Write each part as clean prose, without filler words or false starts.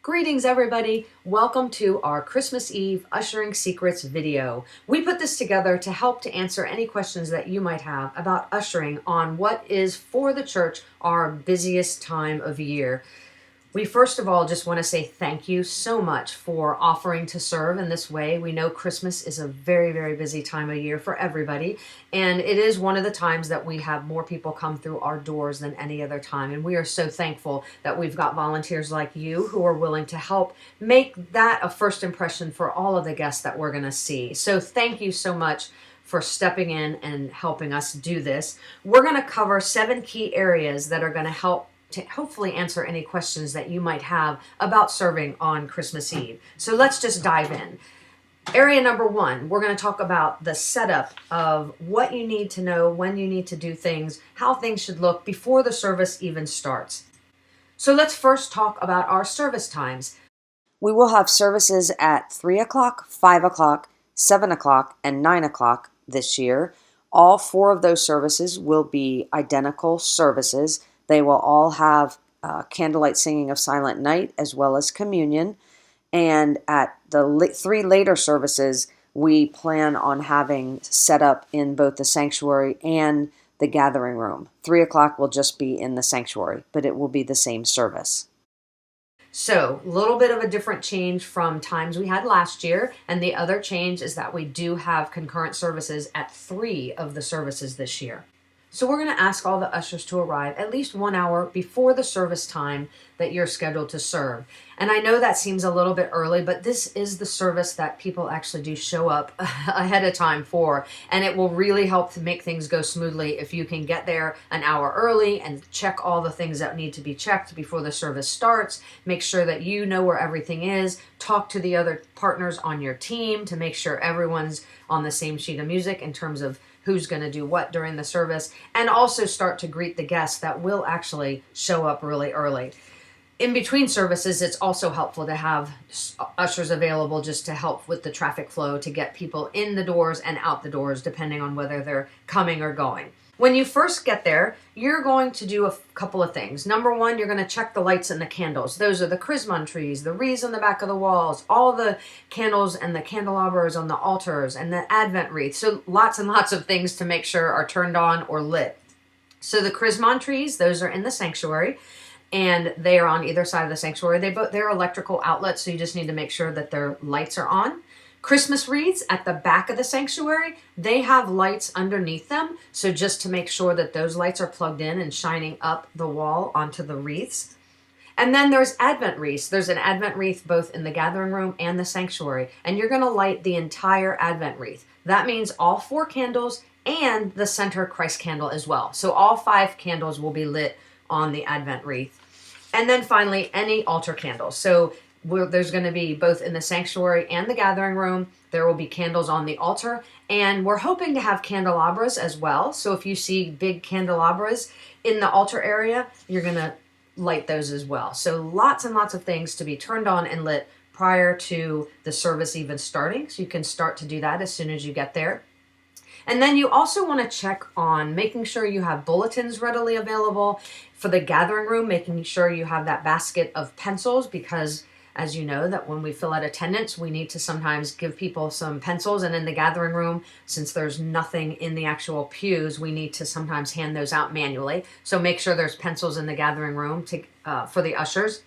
Greetings everybody, welcome to our Christmas Eve Ushering Secrets video. We put this together to help to answer any questions that you might have about ushering on what is for the church our busiest time of year. We first of all just want to say thank you so much for offering to serve in this way. We know Christmas is a very, very busy time of year for everybody, and it is one of the times that we have more people come through our doors than any other time, and we are so thankful that we've got volunteers like you who are willing to help make that a first impression for all of the guests that we're going to see. So thank you so much for stepping in and helping us do this. We're going to cover 7 key areas that are going to help to hopefully answer any questions that you might have about serving on Christmas Eve. So let's just dive in. Area number 1, we're going to talk about the setup of what you need to know, when you need to do things, how things should look before the service even starts. So let's first talk about our service times. We will have services at 3 o'clock, 5 o'clock, 7 o'clock, and 9 o'clock this year. All 4 of those services will be identical services. They will all have candlelight singing of Silent Night as well as communion. And at the 3 later services, we plan on having set up in both the sanctuary and the gathering room. 3 o'clock will just be in the sanctuary, but it will be the same service. So a little bit of a different change from times we had last year. And the other change is that we do have concurrent services at 3 of the services this year. So we're going to ask all the ushers to arrive at least 1 hour before the service time that you're scheduled to serve. And I know that seems a little bit early, but this is the service that people actually do show up ahead of time for. And it will really help to make things go smoothly if you can get there an hour early and check all the things that need to be checked before the service starts. Make sure that you know where everything is. Talk to the other partners on your team to make sure everyone's on the same sheet of music in terms of who's going to do what during the service, and also start to greet the guests that will actually show up really early. In between services, it's also helpful to have ushers available just to help with the traffic flow to get people in the doors and out the doors, depending on whether they're coming or going. When you first get there, you're going to do a couple of things. Number 1, you're going to check the lights and the candles. Those are the chrismon trees, the wreaths on the back of the walls, all the candles and the candelabras on the altars, and the Advent wreath. So lots and lots of things to make sure are turned on or lit. So the chrismon trees, those are in the sanctuary, and they are on either side of the sanctuary. They're electrical outlets, so you just need to make sure that their lights are on. Christmas wreaths at the back of the sanctuary, they have lights underneath them. So just to make sure that those lights are plugged in and shining up the wall onto the wreaths. And then there's Advent wreaths. There's an Advent wreath both in the gathering room and the sanctuary. And you're going to light the entire Advent wreath. That means all 4 candles and the center Christ candle as well. So all 5 candles will be lit on the Advent wreath. And then finally, any altar candles. So there's going to be both in the sanctuary and the gathering room. There will be candles on the altar, and we're hoping to have candelabras as well. So if you see big candelabras in the altar area, you're going to light those as well. So lots and lots of things to be turned on and lit prior to the service even starting. So you can start to do that as soon as you get there. And then you also want to check on making sure you have bulletins readily available for the gathering room, making sure you have that basket of pencils, because as you know, that when we fill out attendance, we need to sometimes give people some pencils. And in the gathering room, since there's nothing in the actual pews, we need to sometimes hand those out manually. So make sure there's pencils in the gathering room for the ushers.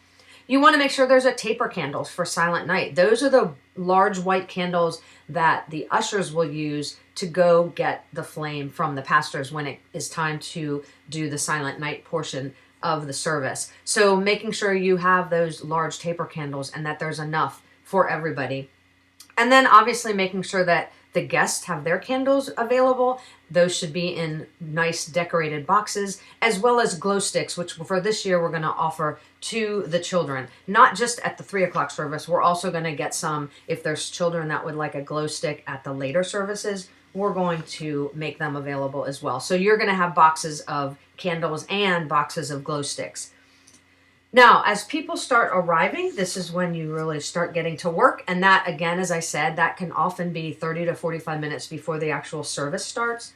You want to make sure there's a taper candles for Silent Night. Those are the large white candles that the ushers will use to go get the flame from the pastors when it is time to do the Silent Night portion of the service. So making sure you have those large taper candles and that there's enough for everybody. And then obviously making sure that the guests have their candles available. Those should be in nice decorated boxes, as well as glow sticks, which for this year we're going to offer to the children. Not just at the 3 o'clock service. We're also going to get some, if there's children that would like a glow stick at the later services, we're going to make them available as well. So you're going to have boxes of candles and boxes of glow sticks. Now, as people start arriving, this is when you really start getting to work. And that, again, as I said, that can often be 30 to 45 minutes before the actual service starts.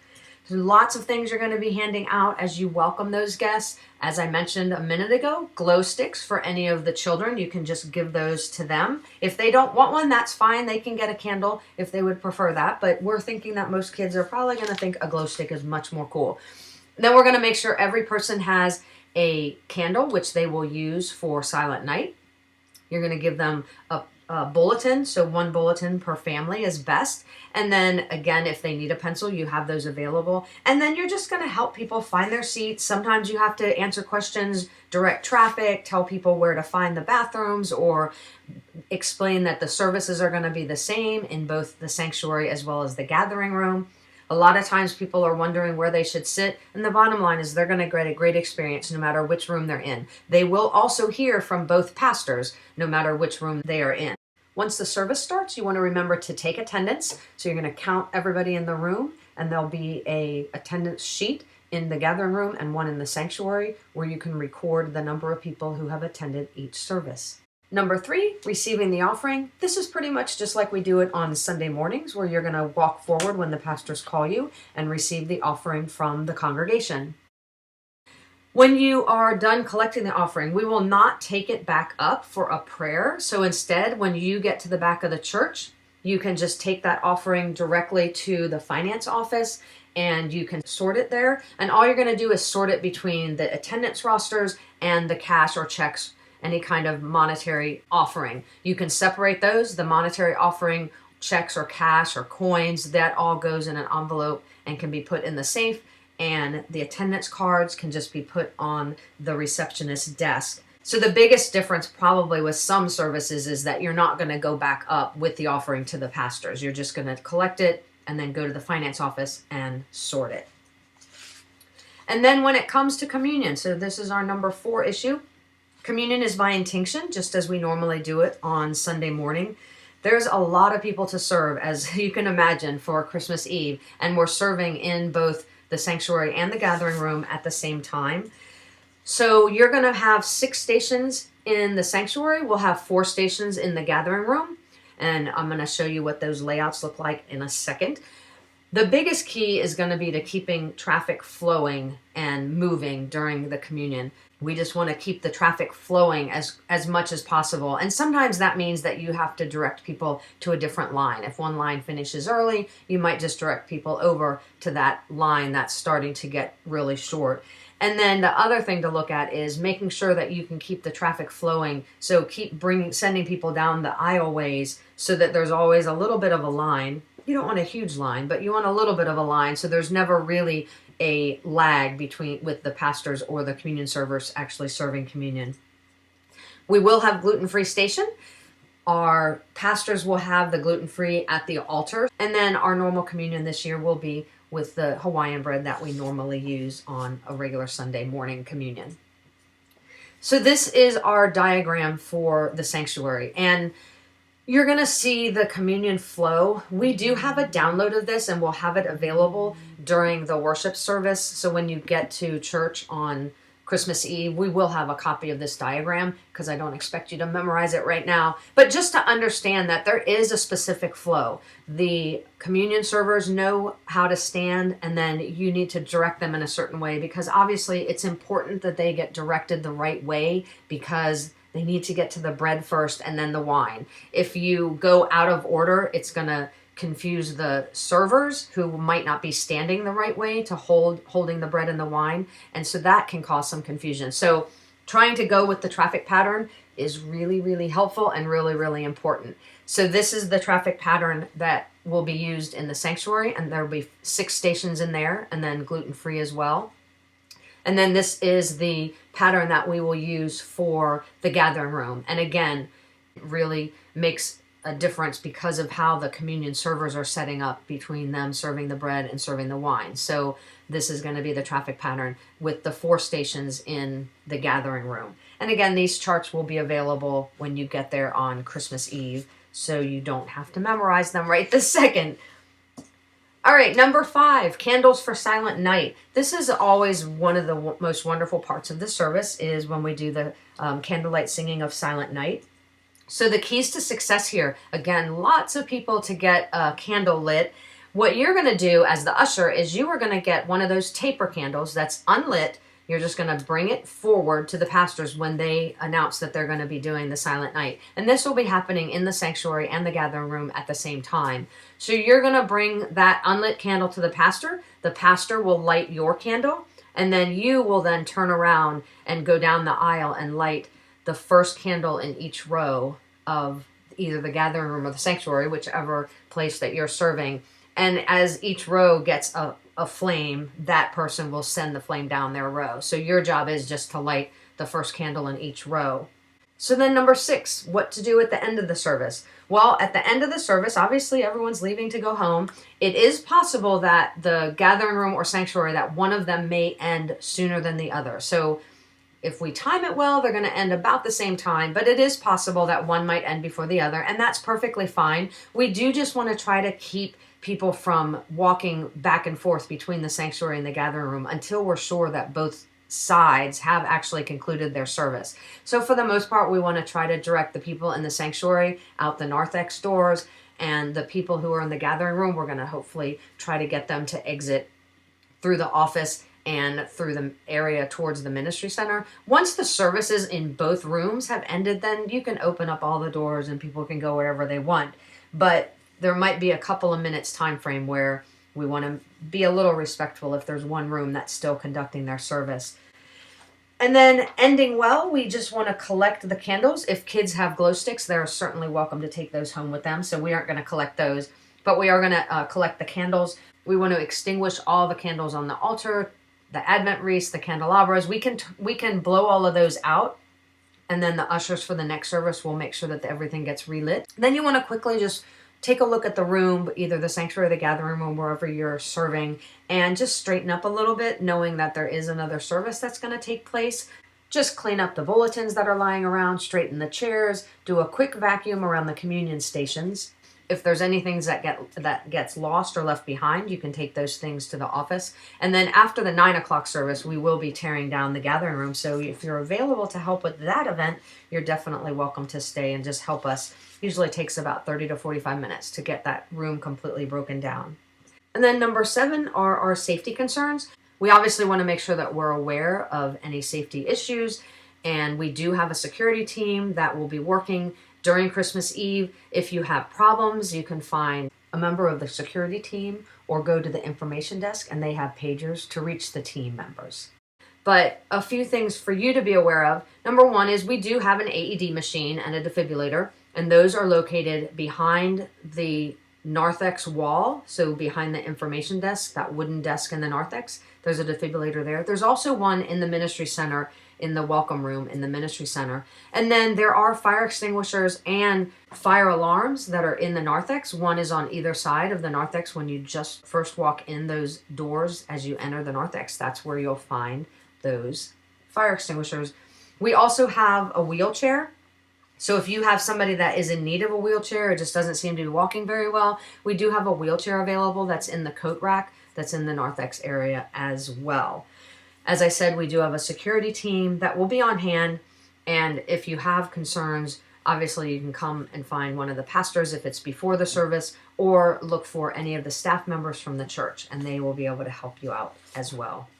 Lots of things you're going to be handing out as you welcome those guests. As I mentioned a minute ago, glow sticks for any of the children. You can just give those to them. If they don't want one, that's fine. They can get a candle if they would prefer that. But we're thinking that most kids are probably going to think a glow stick is much more cool. Then we're going to make sure every person has a candle, which they will use for Silent Night. You're going to give them a bulletin, so one bulletin per family is best. And then again, if they need a pencil, you have those available. And then you're just going to help people find their seats. Sometimes you have to answer questions, direct traffic, tell people where to find the bathrooms, or explain that the services are going to be the same in both the sanctuary as well as the gathering room. A lot of times people are wondering where they should sit, and the bottom line is they're going to get a great experience no matter which room they're in. They will also hear from both pastors no matter which room they are in. Once the service starts, you want to remember to take attendance. So you're going to count everybody in the room, and there'll be a attendance sheet in the gathering room and one in the sanctuary where you can record the number of people who have attended each service. Number 3, receiving the offering. This is pretty much just like we do it on Sunday mornings, where you're going to walk forward when the pastors call you and receive the offering from the congregation. When you are done collecting the offering, we will not take it back up for a prayer. So instead, when you get to the back of the church, you can just take that offering directly to the finance office and you can sort it there. And all you're going to do is sort it between the attendance rosters and the cash or checks, any kind of monetary offering. You can separate those, the monetary offering, checks or cash or coins, that all goes in an envelope and can be put in the safe. And the attendance cards can just be put on the receptionist's desk. So the biggest difference probably with some services is that you're not going to go back up with the offering to the pastors. You're just going to collect it and then go to the finance office and sort it. And then when it comes to communion, so this is our number 4 issue. Communion is by intinction, just as we normally do it on Sunday morning. There's a lot of people to serve, as you can imagine, for Christmas Eve. And we're serving in both the sanctuary and the gathering room at the same time. So you're going to have 6 stations in the sanctuary. We'll have 4 stations in the gathering room. And I'm going to show you what those layouts look like in a second. The biggest key is going to be to keeping traffic flowing and moving during the communion. We just want to keep the traffic flowing as much as possible. And sometimes that means that you have to direct people to a different line. If one line finishes early, you might just direct people over to that line that's starting to get really short. And then the other thing to look at is making sure that you can keep the traffic flowing. So keep sending people down the aisleways so that there's always a little bit of a line. You don't want a huge line, but you want a little bit of a line, so there's never really a lag with the pastors or the communion servers actually serving communion. We will have gluten-free station. Our pastors will have the gluten-free at the altar, and then our normal communion this year will be with the Hawaiian bread that we normally use on a regular Sunday morning communion. So this is our diagram for the sanctuary, and you're going to see the communion flow. We do have a download of this, and we'll have it available during the worship service. So when you get to church on Christmas Eve, we will have a copy of this diagram, because I don't expect you to memorize it right now. But just to understand that there is a specific flow. The communion servers know how to stand, and then you need to direct them in a certain way, because obviously it's important that they get directed the right way, because they need to get to the bread first and then the wine. If you go out of order, it's going to confuse the servers, who might not be standing the right way to holding the bread and the wine. And so that can cause some confusion. So trying to go with the traffic pattern is really, really helpful and really, really important. So this is the traffic pattern that will be used in the sanctuary, and there will be 6 stations in there, and then gluten-free as well. And then this is the pattern that we will use for the gathering room. And again, it really makes a difference because of how the communion servers are setting up between them serving the bread and serving the wine. So this is going to be the traffic pattern with the 4 stations in the gathering room. And again, these charts will be available when you get there on Christmas Eve, so you don't have to memorize them right this second. All right, number 5, candles for Silent Night. This is always one of the most wonderful parts of the service, is when we do the candlelight singing of Silent Night. So the keys to success here, again, lots of people to get a candle lit. What you're going to do as the usher is you are going to get one of those taper candles that's unlit. You're just going to bring it forward to the pastors when they announce that they're going to be doing the silent night. And this will be happening in the sanctuary and the gathering room at the same time. So you're going to bring that unlit candle to the pastor. The pastor will light your candle, and then you will then turn around and go down the aisle and light the first candle in each row of either the gathering room or the sanctuary, whichever place that you're serving. And as each row gets a flame, that person will send the flame down their row. So your job is just to light the first candle in each row. So then number 6, what to do at the end of the service. Well, at the end of the service, obviously everyone's leaving to go home. It is possible that the gathering room or sanctuary, that one of them may end sooner than the other. So if we time it well, they're going to end about the same time, but it is possible that one might end before the other, and that's perfectly fine. We do just want to try to keep people from walking back and forth between the sanctuary and the gathering room until we're sure that both sides have actually concluded their service. So for the most part, we want to try to direct the people in the sanctuary out the narthex doors, and the people who are in the gathering room, we're going to hopefully try to get them to exit through the office and through the area towards the ministry center. Once the services in both rooms have ended, then you can open up all the doors and people can go wherever they want. But there might be a couple of minutes time frame where we want to be a little respectful if there's one room that's still conducting their service. And then ending well, we just want to collect the candles. If kids have glow sticks, they're certainly welcome to take those home with them. So we aren't going to collect those, but we are going to collect the candles. We want to extinguish all the candles on the altar, the Advent wreaths, the candelabras. We can blow all of those out, and then the ushers for the next service will make sure that everything gets relit. Then you want to quickly just take a look at the room, either the sanctuary or the gathering room, wherever you're serving, and just straighten up a little bit, knowing that there is another service that's going to take place. Just clean up the bulletins that are lying around, straighten the chairs, do a quick vacuum around the communion stations. If there's anything that gets lost or left behind, you can take those things to the office. And then after the 9 o'clock service, we will be tearing down the gathering room. So if you're available to help with that event, you're definitely welcome to stay and just help us. Usually takes about 30 to 45 minutes to get that room completely broken down. And then number 7 are our safety concerns. We obviously want to make sure that we're aware of any safety issues. And we do have a security team that will be working during Christmas Eve. If you have problems, you can find a member of the security team or go to the information desk, and they have pagers to reach the team members. But a few things for you to be aware of. Number 1 is we do have an AED machine and a defibrillator, and those are located behind the narthex wall, so behind the information desk, that wooden desk in the narthex. There's a defibrillator there. There's also one in the ministry center, in the welcome room in the ministry center. And then there are fire extinguishers and fire alarms that are in the narthex. One is on either side of the narthex when you just first walk in those doors as you enter the narthex. That's where you'll find those fire extinguishers. We also have a wheelchair. So if you have somebody that is in need of a wheelchair, it just doesn't seem to be walking very well, we do have a wheelchair available that's in the coat rack that's in the narthex area as well. As I said, we do have a security team that will be on hand, and if you have concerns, obviously you can come and find one of the pastors if it's before the service, or look for any of the staff members from the church, and they will be able to help you out as well.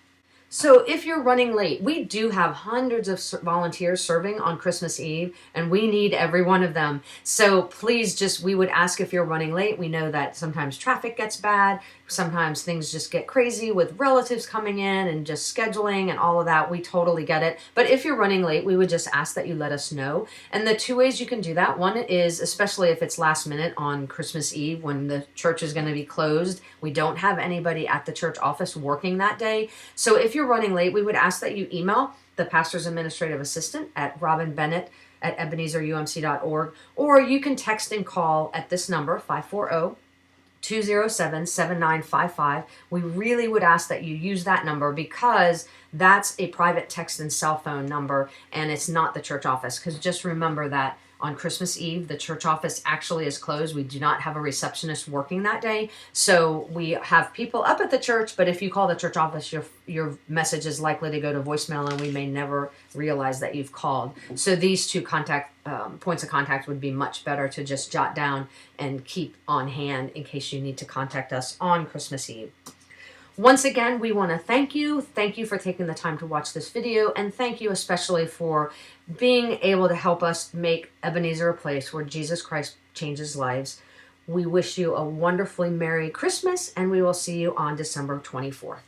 So if you're running late, we do have hundreds of volunteers serving on Christmas Eve, and we need every one of them. So please we would ask if you're running late. We know that sometimes traffic gets bad. Sometimes things just get crazy with relatives coming in and just scheduling and all of that. We totally get it. But if you're running late, we would just ask that you let us know. And the 2 ways you can do that, one is, especially if it's last minute on Christmas Eve when the church is going to be closed, we don't have anybody at the church office working that day. So if you're running late, we would ask that you email the pastor's administrative assistant at robinbennett@ebenezerumc.org, or you can text and call at this number, 540-207-7955. We really would ask that you use that number because that's a private text and cell phone number, and it's not the church office. Because just remember that on Christmas Eve. The church office actually is closed. We do not have a receptionist working that day. So we have people up at the church, but if you call the church office, your message is likely to go to voicemail, and we may never realize that you've called. So these two points of contact would be much better to just jot down and keep on hand in case you need to contact us on Christmas Eve. Once again, we want to thank you. Thank you for taking the time to watch this video, and thank you especially for being able to help us make Ebenezer a place where Jesus Christ changes lives. We wish you a wonderfully Merry Christmas, and we will see you on December 24th.